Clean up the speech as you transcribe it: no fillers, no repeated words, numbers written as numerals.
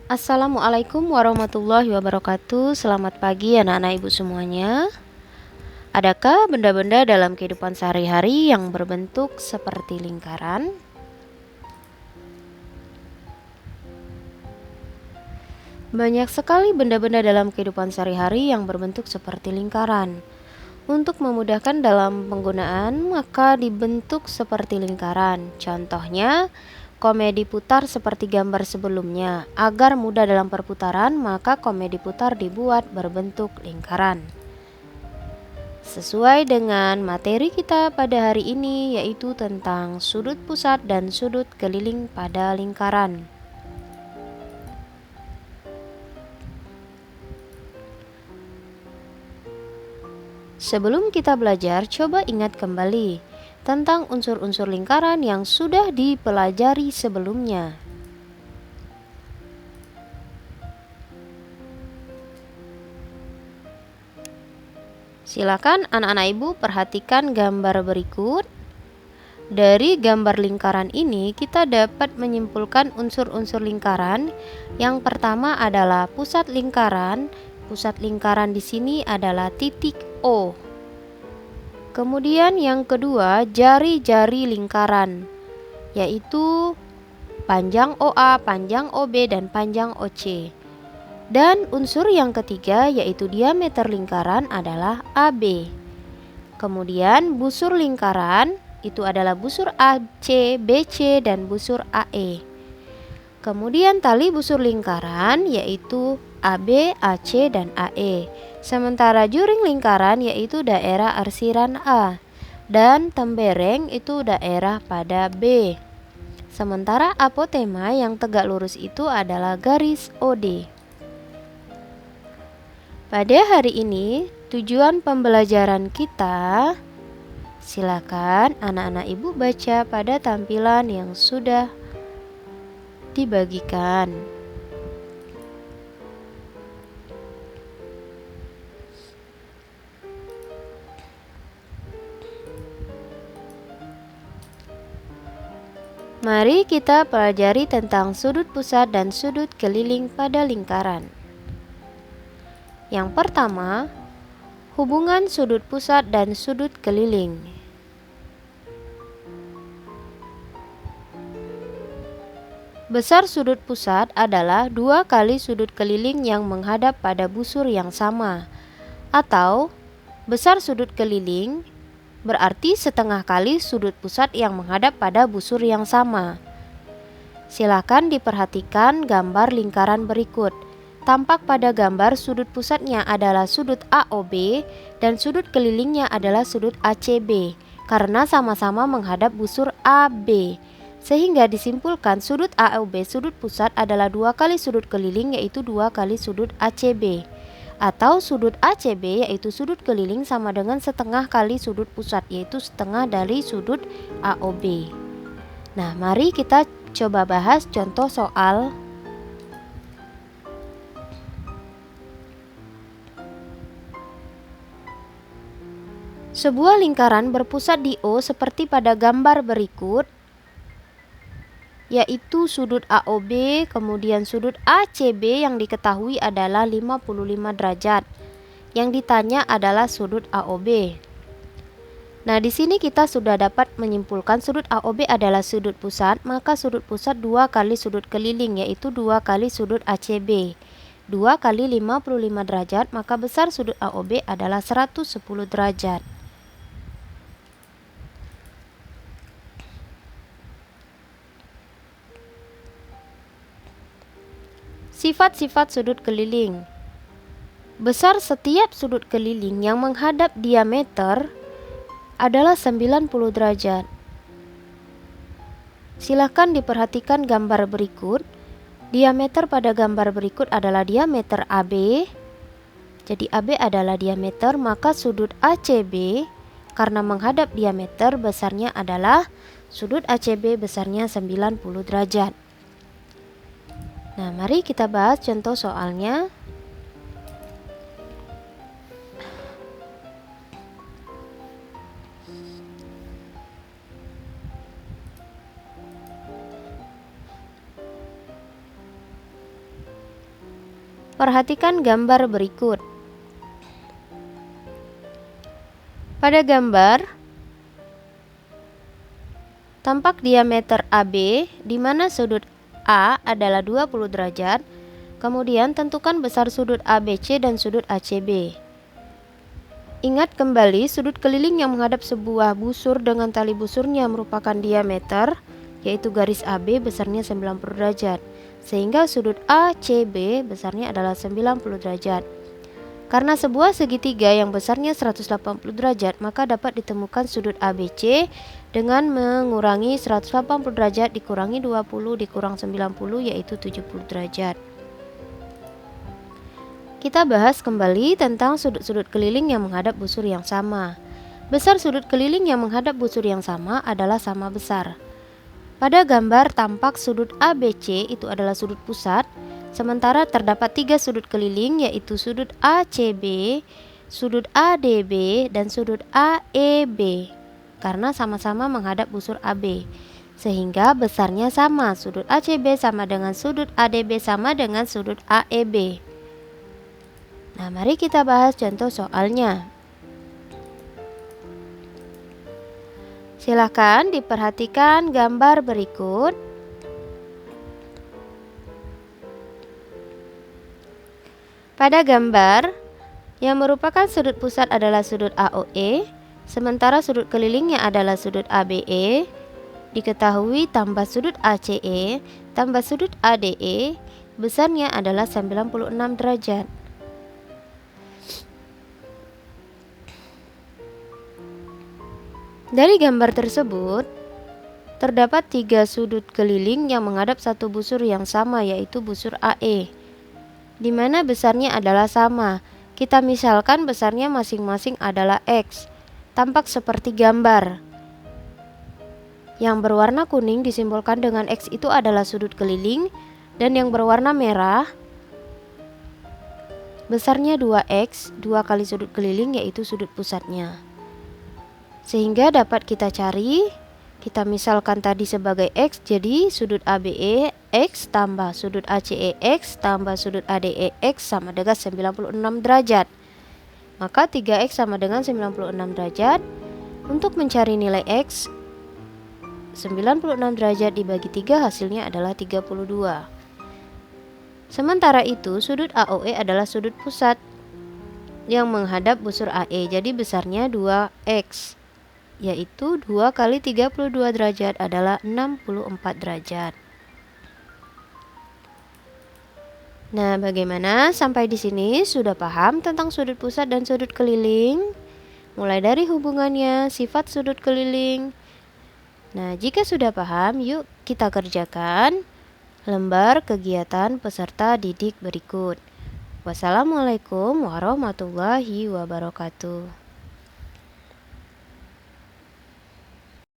Assalamualaikum warahmatullahi wabarakatuh. Selamat pagi anak-anak ibu semuanya. Adakah benda-benda dalam kehidupan sehari-hari yang berbentuk seperti lingkaran? Banyak sekali benda-benda dalam kehidupan sehari-hari yang berbentuk seperti lingkaran. Untuk memudahkan dalam penggunaan, maka dibentuk seperti lingkaran. Contohnya, komedi putar seperti gambar sebelumnya. Agar mudah dalam perputaran, maka komedi putar dibuat berbentuk lingkaran. Sesuai dengan materi kita pada hari ini, yaitu tentang sudut pusat dan sudut keliling pada lingkaran. Sebelum kita belajar, coba ingat kembali tentang unsur-unsur lingkaran yang sudah dipelajari sebelumnya. Silakan anak-anak ibu perhatikan gambar berikut. Dari gambar lingkaran ini kita dapat menyimpulkan unsur-unsur lingkaran. Yang pertama adalah pusat lingkaran. Pusat lingkaran di sini adalah titik O. Kemudian yang kedua, jari-jari lingkaran, yaitu panjang OA, panjang OB, dan panjang OC. Dan unsur yang ketiga yaitu diameter lingkaran adalah AB. Kemudian busur lingkaran itu adalah busur AC, BC, dan busur AE. Kemudian tali busur lingkaran yaitu AB, AC, dan AE. Sementara juring lingkaran yaitu daerah arsiran A. Dan tembereng itu daerah pada B. Sementara apotema yang tegak lurus itu adalah garis OD. Pada hari ini tujuan pembelajaran kita, silakan anak-anak ibu baca pada tampilan yang sudah dibagikan. Mari kita pelajari tentang sudut pusat dan sudut keliling pada lingkaran. Yang pertama, hubungan sudut pusat dan sudut keliling. Besar sudut pusat adalah 2 kali sudut keliling yang menghadap pada busur yang sama. Atau besar sudut keliling berarti setengah kali sudut pusat yang menghadap pada busur yang sama. Silakan diperhatikan gambar lingkaran berikut. Tampak pada gambar sudut pusatnya adalah sudut AOB dan sudut kelilingnya adalah sudut ACB karena sama-sama menghadap busur AB. Sehingga disimpulkan sudut AOB sudut pusat adalah 2 kali sudut keliling yaitu 2 kali sudut ACB. Atau sudut ACB yaitu sudut keliling sama dengan setengah kali sudut pusat yaitu setengah dari sudut AOB. Nah, mari kita coba bahas contoh soal. Sebuah lingkaran berpusat di O seperti pada gambar berikut, yaitu sudut AOB kemudian sudut ACB yang diketahui adalah 55 derajat. Yang ditanya adalah sudut AOB. Nah, di sini kita sudah dapat menyimpulkan sudut AOB adalah sudut pusat, maka sudut pusat 2 kali sudut keliling yaitu 2 kali sudut ACB. 2 kali 55 derajat, maka besar sudut AOB adalah 110 derajat. Sifat-sifat sudut keliling. Besar setiap sudut keliling yang menghadap diameter adalah 90 derajat. Silakan diperhatikan gambar berikut. Diameter pada gambar berikut adalah diameter AB. Jadi AB adalah diameter, maka sudut ACB karena menghadap diameter besarnya adalah sudut ACB besarnya 90 derajat. Nah, mari kita bahas contoh soalnya. Perhatikan gambar berikut. Pada gambar tampak diameter AB di mana sudut A adalah 20 derajat. Kemudian tentukan besar sudut ABC dan sudut ACB. Ingat kembali sudut keliling yang menghadap sebuah busur dengan tali busurnya merupakan diameter, yaitu garis AB besarnya 90 derajat. Sehingga sudut ACB besarnya adalah 90 derajat. Karena sebuah segitiga yang besarnya 180 derajat, maka dapat ditemukan sudut ABC dengan mengurangi 180 derajat dikurangi 20 dikurang 90, yaitu 70 derajat. Kita bahas kembali tentang sudut-sudut keliling yang menghadap busur yang sama. Besar sudut keliling yang menghadap busur yang sama adalah sama besar. Pada gambar tampak sudut ABC itu adalah sudut pusat, sementara terdapat 3 sudut keliling yaitu sudut ACB, sudut ADB, dan sudut AEB karena sama-sama menghadap busur AB. Sehingga besarnya sama, sudut ACB sama dengan sudut ADB sama dengan sudut AEB. Nah, mari kita bahas contoh soalnya. Silakan diperhatikan gambar berikut. Pada gambar yang merupakan sudut pusat adalah sudut AOE, sementara sudut kelilingnya adalah sudut ABE. Diketahui tambah sudut ACE tambah sudut ADE besarnya adalah 96 derajat. Dari gambar tersebut, terdapat 3 sudut keliling yang menghadap satu busur yang sama, yaitu busur AE, di mana besarnya adalah sama. Kita misalkan besarnya masing-masing adalah X. Tampak seperti gambar. Yang berwarna kuning disimbolkan dengan X itu adalah sudut keliling, dan yang berwarna merah besarnya 2X, 2 kali sudut keliling, yaitu sudut pusatnya. Sehingga dapat kita cari, kita misalkan tadi sebagai X, jadi sudut ABE X tambah sudut ACE X tambah sudut ADE X sama dengan 96 derajat. Maka 3X sama dengan 96 derajat. Untuk mencari nilai X, 96 derajat dibagi 3 hasilnya adalah 32. Sementara itu sudut AOE adalah sudut pusat yang menghadap busur AE, jadi besarnya 2X, yaitu 2 kali 32 derajat adalah 64 derajat. Nah, bagaimana? Sampai di sini sudah paham tentang sudut pusat dan sudut keliling? Mulai dari hubungannya, sifat sudut keliling. Nah, jika sudah paham, yuk kita kerjakan lembar kegiatan peserta didik berikut. Wassalamualaikum warahmatullahi wabarakatuh.